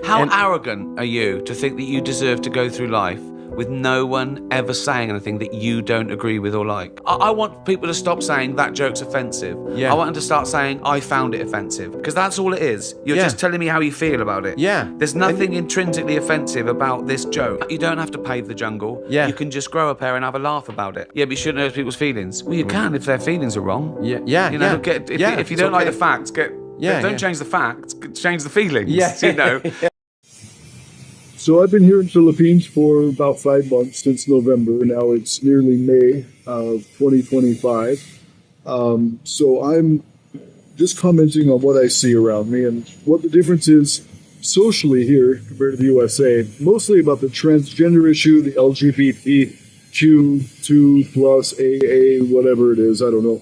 How arrogant are you to think that you deserve to go through life with no one ever saying anything that you don't agree with or like? I want people to stop saying that joke's offensive. Yeah. I want them to start saying I found it offensive, because that's all it is. You're just telling me how you feel about it. Yeah. There's nothing intrinsically offensive about this joke. You don't have to pave the jungle. Yeah. You can just grow a pair and have a laugh about it. Yeah, but you shouldn't hurt people's feelings. Well, you can if their feelings are wrong. Yeah. You know, if you don't like the facts, don't change the facts, change the feelings. You know. So I've been here in Philippines for about 5 months, since November. Now it's nearly May of 2025. So I'm just commenting on what I see around me and what the difference is socially here compared to the USA. Mostly about the transgender issue, the LGBTQ2 plus AA, whatever it is, I don't know.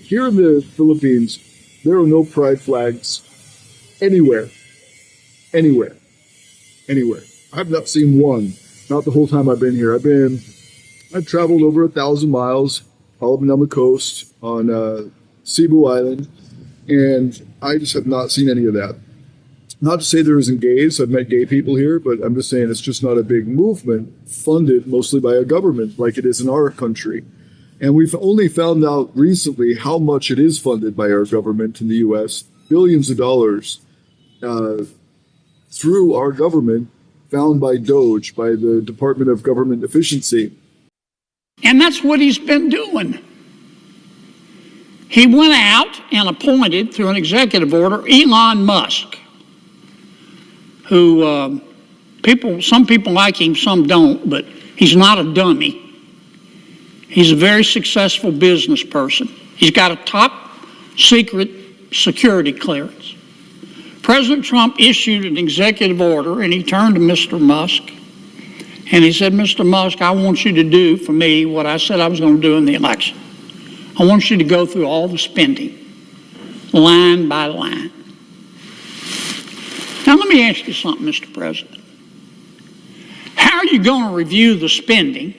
Here in the Philippines, there are no pride flags anywhere. Anywhere. I've not seen one. Not the whole time I've been here. I've traveled over 1,000 miles, all up and down the coast on Cebu Island, and I just have not seen any of that. Not to say there isn't gays. I've met gay people here, but I'm just saying it's just not a big movement funded mostly by a government like it is in our country. And we've only found out recently how much it is funded by our government in the U.S. Billions of dollars through our government, found by DOGE, by the Department of Government Efficiency. And that's what he's been doing. He went out and appointed, through an executive order, Elon Musk, who some people like him, some don't, but he's not a dummy. He's a very successful business person. He's got a top secret security clearance. President Trump issued an executive order, and he turned to Mr. Musk, and he said, Mr. Musk, I want you to do for me what I said I was going to do in the election. I want you to go through all the spending, line by line. Now, let me ask you something, Mr. President. How are you going to review the spending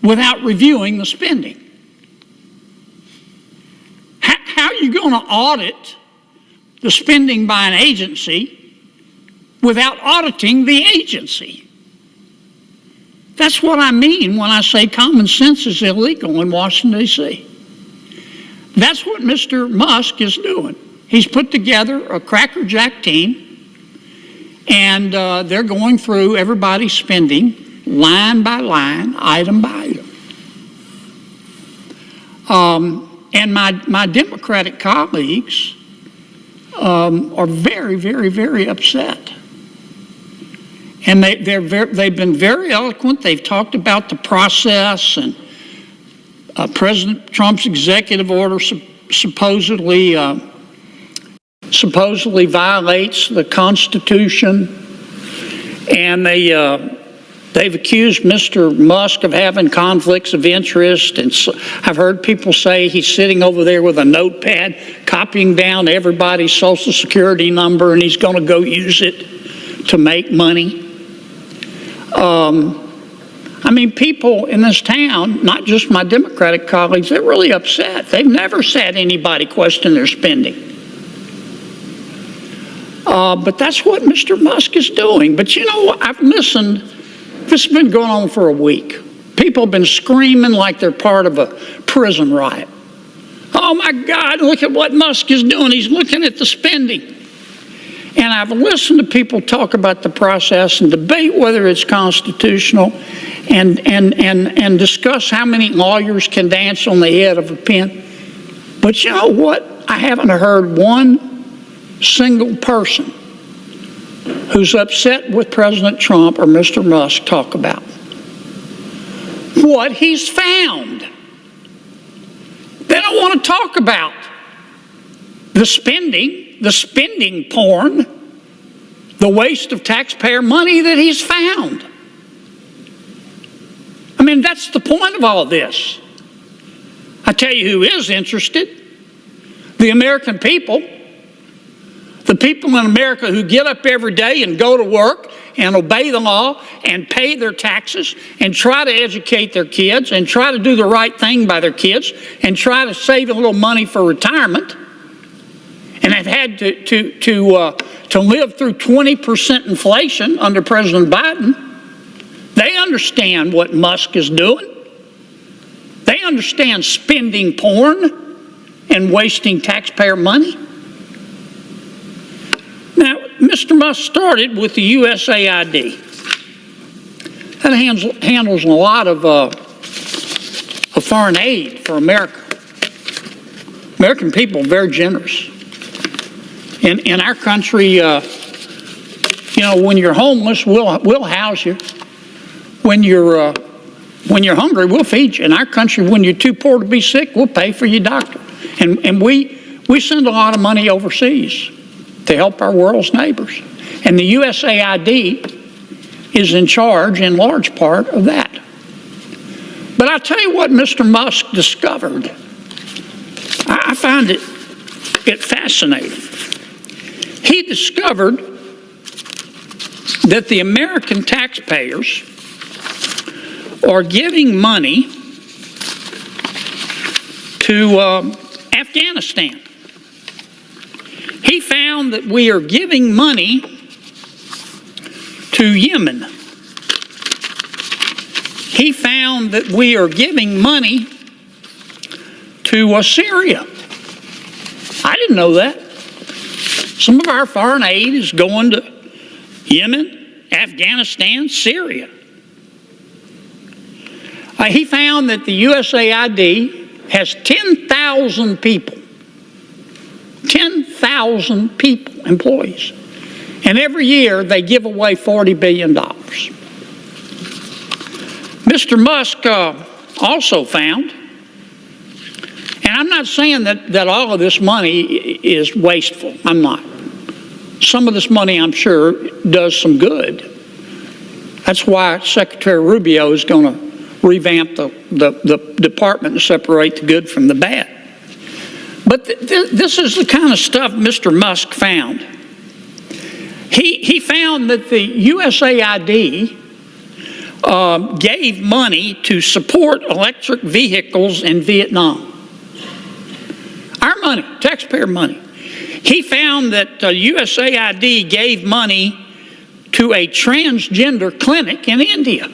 without reviewing the spending? How are you going to audit the spending by an agency without auditing the agency? That's what I mean when I say common sense is illegal in Washington, D.C. That's what Mr. Musk is doing. He's put together a crackerjack team, and they're going through everybody's spending line by line, item by item. And my Democratic colleagues are very, very, very upset. And they've been very eloquent. They've talked about the process, and President Trump's executive order supposedly violates the Constitution. And they've accused Mr. Musk of having conflicts of interest, and I've heard people say he's sitting over there with a notepad copying down everybody's social security number, and he's going to go use it to make money. I mean, people in this town, not just my Democratic colleagues, they're really upset. They've never said anybody question their spending. But that's what Mr. Musk is doing. But you know what? I've listened. This has been going on for a week. People have been screaming like they're part of a prison riot. Oh my God, look at what Musk is doing. He's looking at the spending. And I've listened to people talk about the process and debate whether it's constitutional and discuss how many lawyers can dance on the head of a pin. But you know what? I haven't heard one single person who's upset with President Trump or Mr. Musk talk about what he's found. They don't want to talk about the spending porn, the waste of taxpayer money that he's found. I mean, that's the point of all this. I tell you who is interested: the American people. The people in America who get up every day and go to work and obey the law and pay their taxes and try to educate their kids and try to do the right thing by their kids and try to save a little money for retirement. and have had to live through 20% inflation under President Biden. They understand what Musk is doing. They understand spending porn and wasting taxpayer money. Now, Mr. Musk started with the USAID. That handles a lot of foreign aid for America. American people are very generous. In our country, when you're homeless, we'll house you. When you're hungry, we'll feed you. In our country, when you're too poor to be sick, we'll pay for your doctor. And we send a lot of money overseas to help our world's neighbors. And the USAID is in charge, in large part, of that. But I'll tell you what Mr. Musk discovered. I find it fascinating. He discovered that the American taxpayers are giving money to Afghanistan. He found that we are giving money to Yemen. He found that we are giving money to Syria. I didn't know that. Some of our foreign aid is going to Yemen, Afghanistan, Syria. He found that the USAID has 10,000 people. 10,000 people, employees. And every year they give away $40 billion. Mr. Musk also found, and I'm not saying that all of this money is wasteful. I'm not. Some of this money, I'm sure, does some good. That's why Secretary Rubio is going to revamp the department and separate the good from the bad. But this is the kind of stuff Mr. Musk found. He found that the USAID gave money to support electric vehicles in Vietnam. Our money, taxpayer money. He found that USAID gave money to a transgender clinic in India.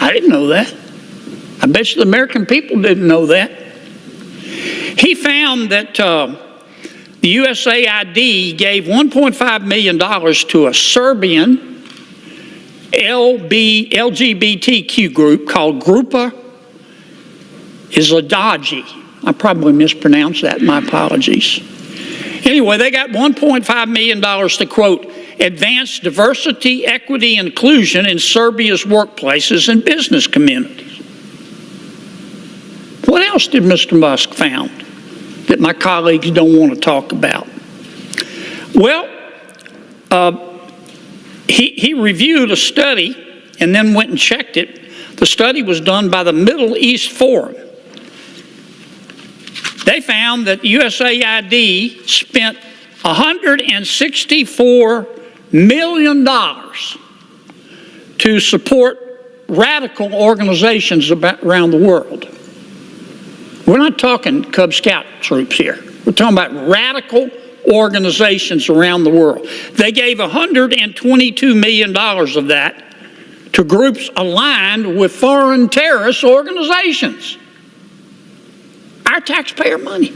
I didn't know that. I bet you the American people didn't know that. He found that the USAID gave $1.5 million to a Serbian LGBTQ group called Grupa Izladaji. I probably mispronounced that, my apologies. Anyway, they got $1.5 million to, quote, advance diversity, equity, and inclusion in Serbia's workplaces and business communities. What else did Mr. Musk found that my colleagues don't want to talk about? Well, he reviewed a study and then went and checked it. The study was done by the Middle East Forum. They found that USAID spent $164 million to support radical organizations around the world. We're not talking Cub Scout troops here. We're talking about radical organizations around the world. They gave $122 million of that to groups aligned with foreign terrorist organizations. Our taxpayer money.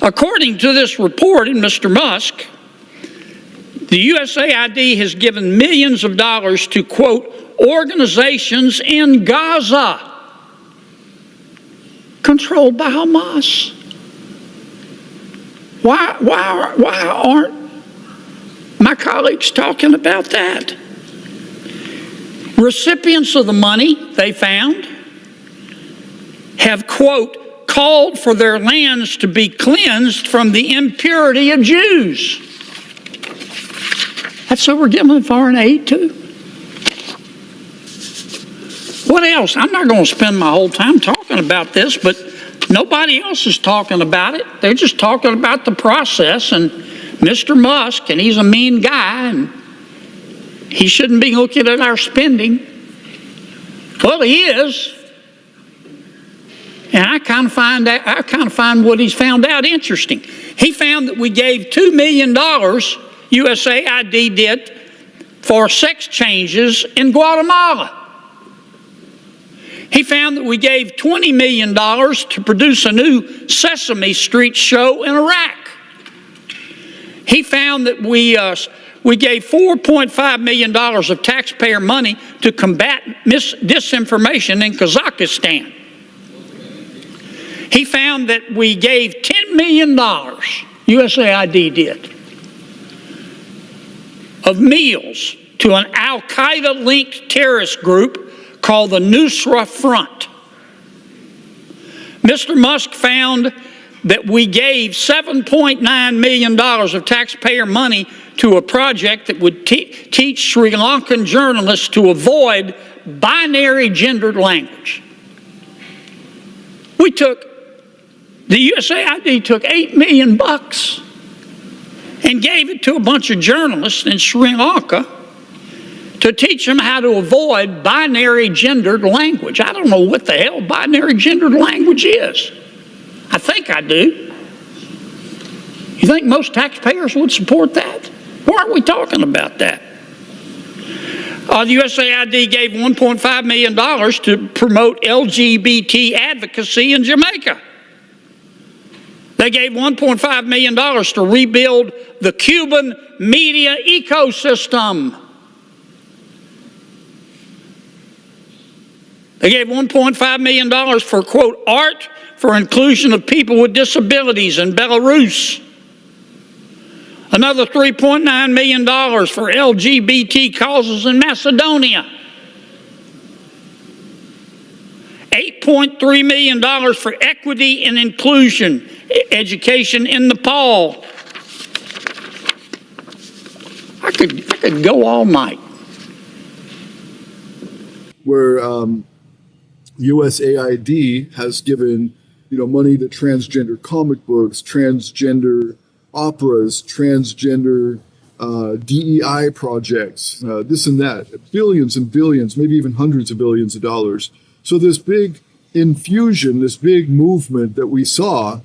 According to this report in Mr. Musk, the USAID has given millions of dollars to, quote, organizations in Gaza controlled by Hamas. Why aren't my colleagues talking about that? Recipients of the money, they found, have, quote, called for their lands to be cleansed from the impurity of Jews. That's what we're giving foreign aid to. What else? I'm not going to spend my whole time talking about this, but nobody else is talking about it. They're just talking about the process and Mr. Musk, and he's a mean guy, and he shouldn't be looking at our spending. Well, he is. And I kind of find what he's found out interesting. He found that we gave $2 million, USAID did, for sex changes in Guatemala. He found that we gave $20 million to produce a new Sesame Street show in Iraq. He found that we gave $4.5 million of taxpayer money to combat disinformation in Kazakhstan. He found that we gave $10 million, USAID did, of meals to an Al-Qaeda-linked terrorist group called the Nusra Front. Mr. Musk found that we gave $7.9 million of taxpayer money to a project that would teach Sri Lankan journalists to avoid binary gendered language. The USAID took $8 million and gave it to a bunch of journalists in Sri Lanka to teach them how to avoid binary gendered language. I don't know what the hell binary gendered language is. I think I do. You think most taxpayers would support that? Why aren't we talking about that? The USAID gave $1.5 million to promote LGBT advocacy in Jamaica. They gave $1.5 million to rebuild the Cuban media ecosystem. They gave $1.5 million for, quote, art for inclusion of people with disabilities in Belarus. Another $3.9 million for LGBT causes in Macedonia. $8.3 million for equity and inclusion education in Nepal. I could go all night. Where USAID has given money to transgender comic books, transgender operas, transgender DEI projects, this and that, billions and billions, maybe even hundreds of billions of dollars. So this big infusion, this big movement that we saw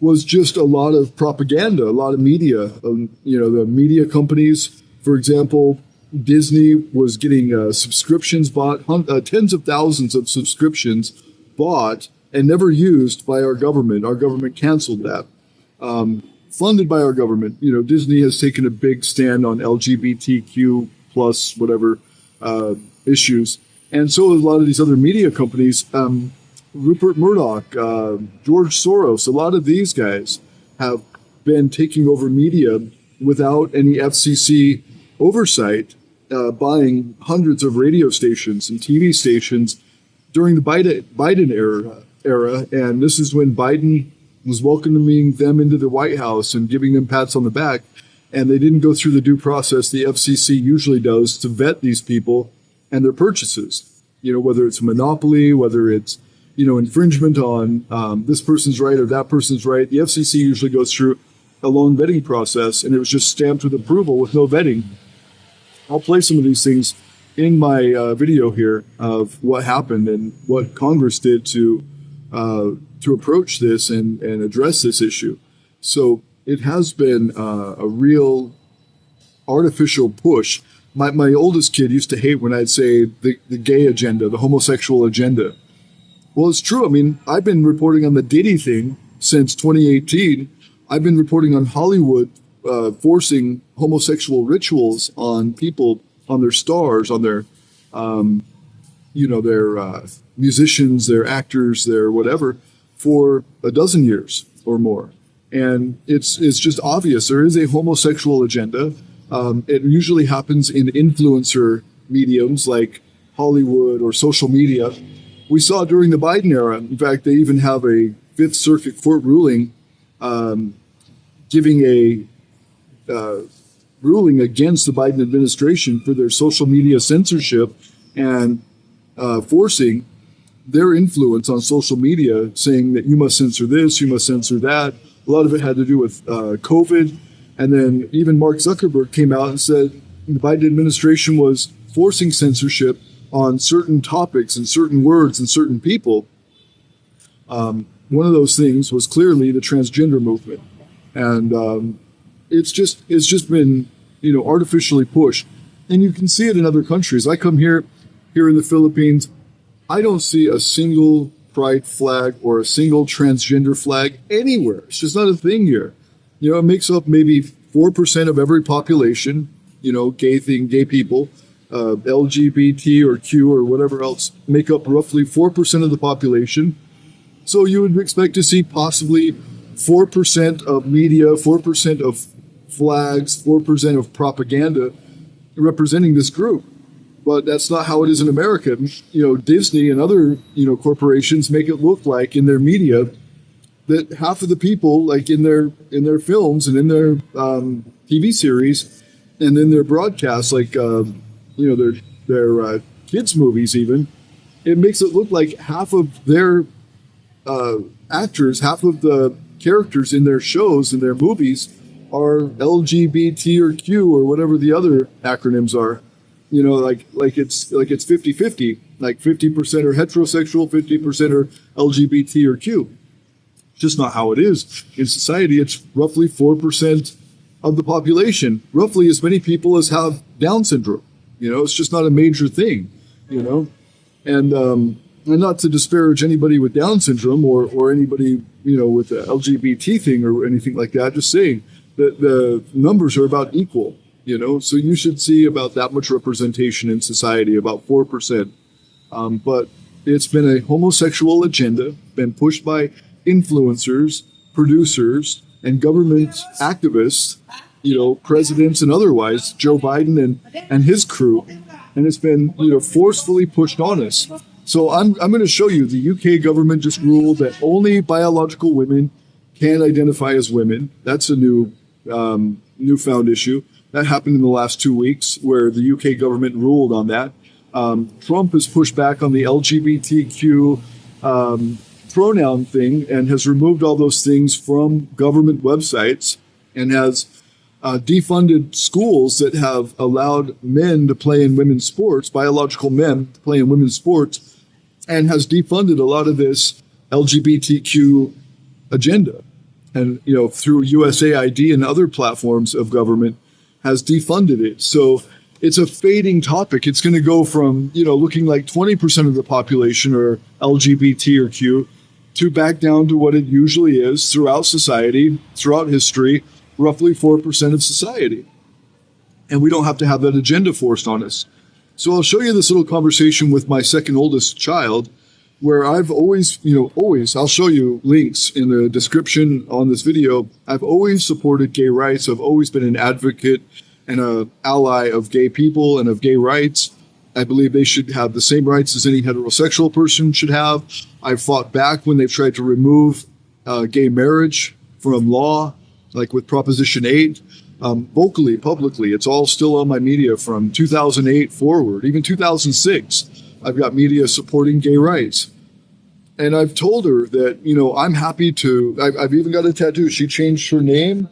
was just a lot of propaganda, a lot of media. The media companies, for example, Disney was getting subscriptions bought, tens of thousands of subscriptions bought and never used by our government. Our government canceled that. Funded by our government. Disney has taken a big stand on LGBTQ plus whatever issues. And so a lot of these other media companies, Rupert Murdoch, George Soros, a lot of these guys have been taking over media without any FCC oversight, buying hundreds of radio stations and TV stations during the Biden era. And this is when Biden was welcoming them into the White House and giving them pats on the back. And they didn't go through the due process the FCC usually does to vet these people and their purchases. Whether it's a monopoly, whether it's, infringement on this person's right or that person's right. The FCC usually goes through a long vetting process, and it was just stamped with approval with no vetting. I'll play some of these things in my video here of what happened and what Congress did to approach this and address this issue. So it has been a real artificial push. My oldest kid used to hate when I'd say the gay agenda, the homosexual agenda. Well, it's true. I mean, I've been reporting on the Diddy thing since 2018. I've been reporting on Hollywood forcing homosexual rituals on people, on their stars, on their, their musicians, their actors, their whatever, for a dozen years or more. And it's just obvious. There is a homosexual agenda. It usually happens in influencer mediums like Hollywood or social media. We saw during the Biden era, in fact, they even have a Fifth Circuit Court ruling giving a ruling against the Biden administration for their social media censorship and forcing their influence on social media, saying that you must censor this, you must censor that. A lot of it had to do with COVID. And then even Mark Zuckerberg came out and said the Biden administration was forcing censorship on certain topics and certain words and certain people. One of those things was clearly the transgender movement, and it's just been artificially pushed, and you can see it in other countries. I come here in the Philippines, I don't see a single pride flag or a single transgender flag anywhere. It's just not a thing here. It makes up maybe 4% of every population. Gay people, LGBT or Q or whatever else make up roughly 4% of the population. So you would expect to see possibly 4% of media, 4% of flags, 4% of propaganda representing this group. But that's not how it is in America. Disney and other, corporations make it look like in their media that half of the people, like in their films and in their TV series and in their broadcasts, like, their kids' movies even, it makes it look like half of their actors, half of the characters in their shows and their movies are LGBT or Q or whatever the other acronyms are. Like it's 50-50, like 50% are heterosexual, 50% are LGBT or Q. It's just not how it is. In society, it's roughly 4% of the population, roughly as many people as have Down syndrome. It's just not a major thing, and not to disparage anybody with Down syndrome or anybody, with the LGBT thing or anything like that, just saying that the numbers are about equal. So you should see about that much representation in society, about 4%. But it's been a homosexual agenda, been pushed by influencers, producers, and government activists, presidents and otherwise, Joe Biden and his crew. And it's been, forcefully pushed on us. So I'm going to show you the UK government just ruled that only biological women can identify as women. That's a newfound issue. That happened in the last 2 weeks where the UK government ruled on that. Trump has pushed back on the LGBTQ pronoun thing and has removed all those things from government websites and has defunded schools that have allowed men to play in women's sports, biological men to play in women's sports, and has defunded a lot of this LGBTQ agenda. And, through USAID and other platforms of government, has defunded it. So it's a fading topic. It's going to go from, looking like 20% of the population are LGBT or Q to back down to what it usually is throughout society, throughout history, roughly 4% of society. And we don't have to have that agenda forced on us. So I'll show you this little conversation with my second oldest child, where I've always, I'll show you links in the description on this video. I've always supported gay rights. I've always been an advocate and an ally of gay people and of gay rights. I believe they should have the same rights as any heterosexual person should have. I've fought back when they've tried to remove gay marriage from law, like with Proposition 8, vocally, publicly. It's all still on my media from 2008 forward, even 2006. I've got media supporting gay rights. And I've told her that, I'm happy to, I've even got a tattoo. She changed her name.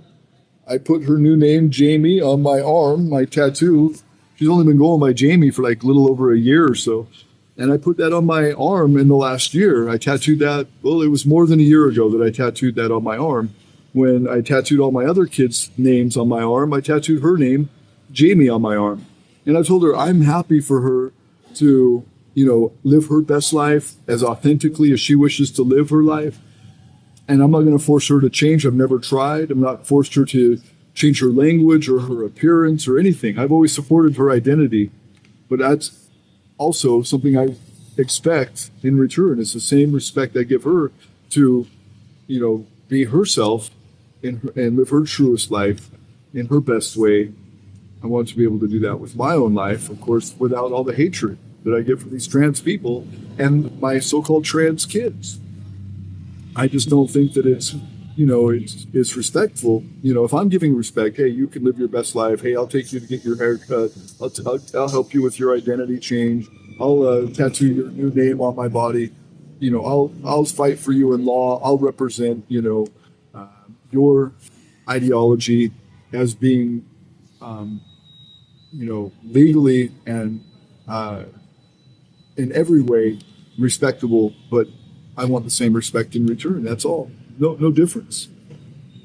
I put her new name, Jamie, on my arm, my tattoo. She's only been going by Jamie for like a little over a year or so. And I put that on my arm in the last year. I tattooed that, it was more than a year ago that I tattooed that on my arm. When I tattooed all my other kids' names on my arm, I tattooed her name, Jamie, on my arm. And I told her I'm happy for her to, live her best life as authentically as she wishes to live her life. And I'm not going to force her to change. I've never tried. I'm not forced her to change her language or her appearance or anything. I've always supported her identity. But that's also something I expect in return. It's the same respect I give her to, be herself and live her truest life in her best way. I want to be able to do that with my own life, of course, without all the hatred that I get for these trans people and my so-called trans kids. I just don't think that it's respectful. If I'm giving respect, hey, you can live your best life. Hey, I'll take you to get your hair cut. I'll help you with your identity change. I'll tattoo your new name on my body. I'll fight for you in law. I'll represent, your ideology as being, legally and in every way respectable, but I want the same respect in return. That's all. No difference.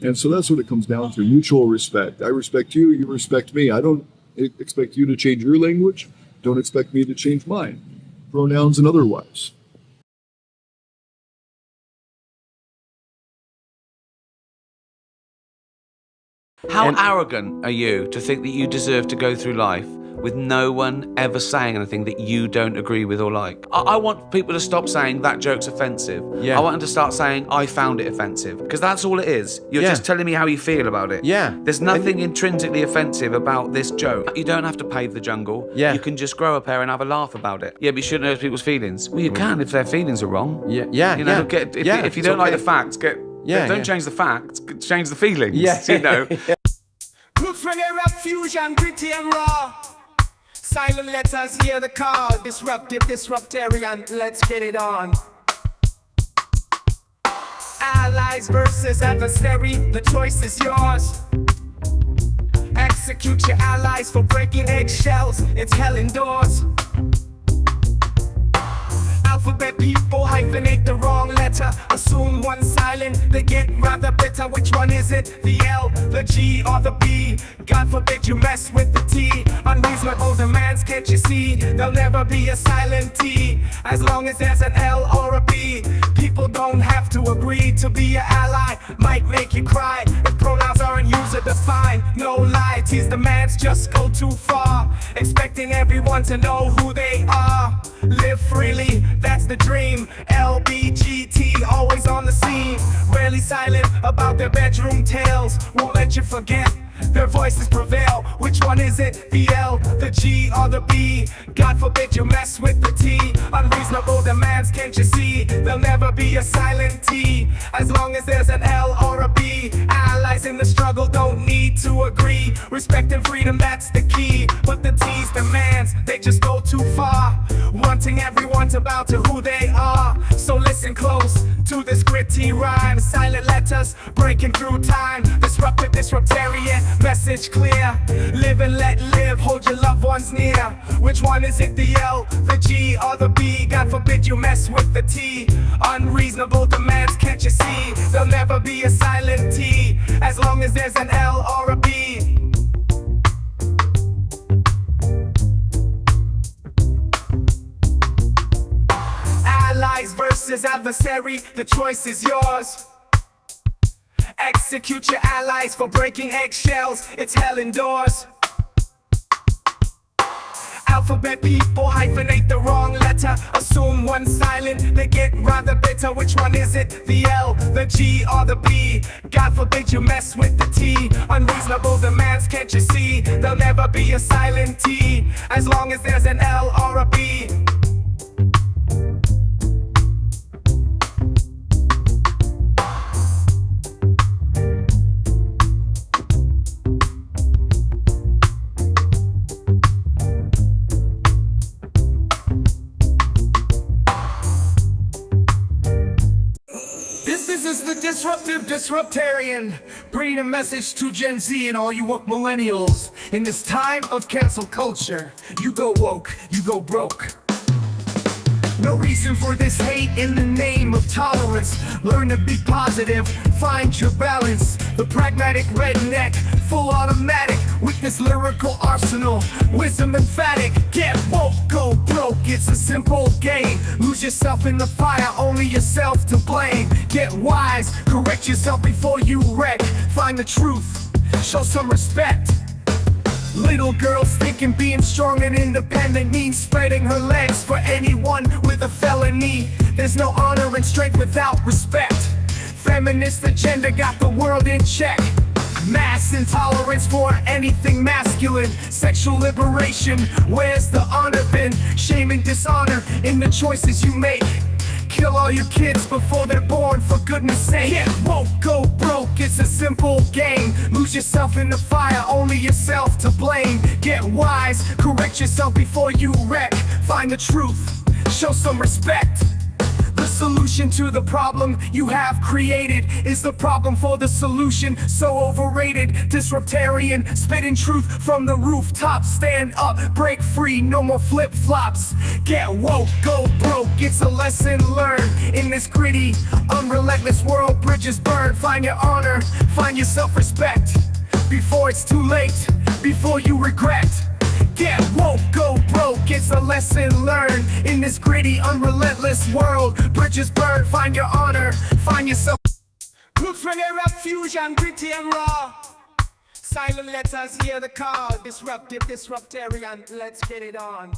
And so that's what it comes down to, mutual respect. I respect you, you respect me. I don't expect you to change your language. Don't expect me to change mine, pronouns and otherwise. How arrogant are you to think that you deserve to go through life with no one ever saying anything that you don't agree with or like? I want people to stop saying that joke's offensive. Yeah. I want them to start saying I found it offensive, because that's all it is. You're Yeah. just telling me how you feel about it. Yeah. There's nothing intrinsically offensive about this joke. You don't have to pave the jungle. Yeah. You can just grow a pair and have a laugh about it. Yeah, but you shouldn't hurt people's feelings. Well, you can if their feelings are wrong. Yeah. You know, if you don't like the facts, don't change the facts, change the feelings. Yeah. You know. Look for the fusion, gritty and raw. Silent letters, hear the call. Disruptive, disruptarian, let's get it on. Allies versus adversary, the choice is yours. Execute your allies for breaking eggshells, it's hell indoors. Alphabet people hyphenate the wrong letter. Assume one silent, they get rather bitter. Which one is it? The L, the G, or the B? God forbid you mess with the T. Unreasonable demands, can't you see? There'll never be a silent T, as long as there's an L or a B. People don't have to agree to be an ally. Might make you cry if pronouns aren't user defined. No lie, T's demands just go too far. Expecting everyone to know who they are. Live freely, that's the dream. LGBT, always on the scene. Rarely silent about their bedroom tales. Won't let you forget, their voices prevail. Which one is it? The L, the G, or the B? God forbid you mess with the T. Unreasonable demands, can't you see? There'll never be a silent T, as long as there's an L or a B. Allies in the struggle don't need to agree. Respect and freedom, that's the key. But the T's demands, they just go too far. Wanting everyone to bow to who they are. So listen close to this gritty rhyme. Silent letters breaking through time. Disruptive, disruptarian, message clear. Live and let live, hold your loved ones near. Which one is it? The L, the G, or the B? God forbid you mess with the T. Unreasonable demands, can't you see? There'll never be a silent T, as long as there's an L or a B. Allies versus adversary, the choice is yours. Execute your allies for breaking eggshells, it's hell indoors. Alphabet people hyphenate the wrong letter. Assume one silent, they get rather bitter. Which one is it? The L, the G, or the B? God forbid you mess with the T. Unreasonable demands, can't you see? There'll never be a silent T, as long as there's an L or a B. This is the Disruptive Disruptarian, bringing a message to Gen Z and all you woke millennials. In this time of cancel culture, you go woke, you go broke. No reason for this hate in the name of tolerance. Learn to be positive, find your balance. The pragmatic redneck, full automatic, with this lyrical arsenal, wisdom emphatic. Get woke, go broke, it's a simple game. Lose yourself in the fire, only yourself to blame. Get wise, correct yourself before you wreck. Find the truth, show some respect. Little girls thinking being strong and independent means spreading her legs for anyone with a felony. There's no honor and strength without respect. Feminist agenda got the world in check. Mass intolerance for anything masculine. Sexual liberation, where's the honor been? Shame and dishonor in the choices you make. Kill all your kids before they're born, for goodness sake. Get woke, go broke, it's a simple game. Lose yourself in the fire, only yourself to blame. Get wise, correct yourself before you wreck. Find the truth, show some respect. The solution to the problem you have created is the problem for the solution. So overrated, disruptarian, spitting truth from the rooftop. Stand up, break free, no more flip-flops. Get woke, go broke, it's a lesson learned. In this gritty, unrelentless world, bridges burn. Find your honor, find your self-respect before it's too late, before you regret. Get woke, go broke, it's a lesson learned. In this gritty, unrelentless world, bridges burn. Find your honor, find yourself. Roots from a fusion, gritty and raw. Silent letters, hear the call. Disruptive, disruptarian, let's get it on.